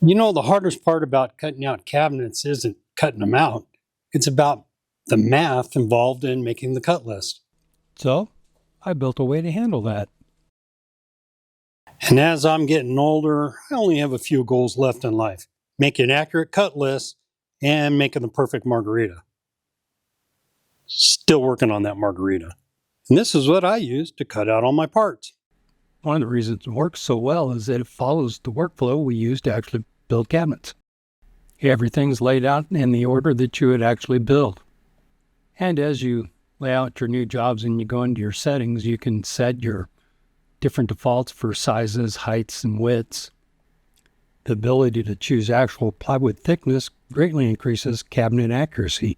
You know, the hardest part about cutting out cabinets isn't cutting them out. It's about the math involved in making the cut list. So I built a way to handle that. And as I'm getting older, I only have a few goals left in life. Making an accurate cut list and making the perfect margarita. Still working on that margarita. And this is what I use to cut out all my parts. One of the reasons it works so well is that it follows the workflow we use to actually build cabinets. Everything's laid out in the order that you would actually build. And as you lay out your new jobs and you go into your settings, you can set your different defaults for sizes, heights, and widths. The ability to choose actual plywood thickness greatly increases cabinet accuracy.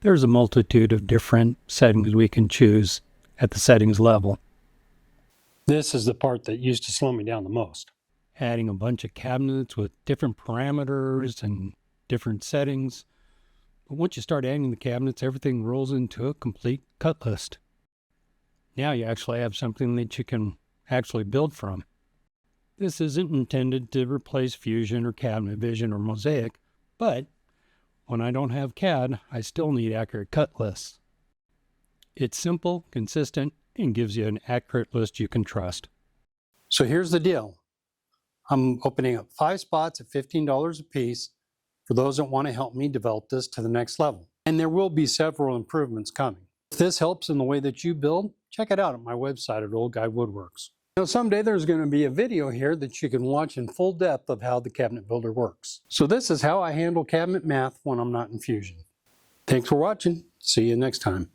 There's a multitude of different settings we can choose at the settings level. This is the part that used to slow me down the most. Adding a bunch of cabinets with different parameters and different settings. But once you start adding the cabinets, everything rolls into a complete cut list. Now you actually have something that you can actually build from. This isn't intended to replace Fusion or Cabinet Vision or Mosaic, but when I don't have CAD, I still need accurate cut lists. It's simple, consistent, and gives you an accurate list you can trust. So here's the deal. I'm opening up 5 spots at $15 a piece for those that want to help me develop this to the next level. And there will be several improvements coming. If this helps in the way that you build, check it out at my website at Old Guy Woodworks. Now someday there's going to be a video here that you can watch in full depth of how the cabinet builder works. So this is how I handle cabinet math when I'm not in Fusion. Thanks for watching. See you next time.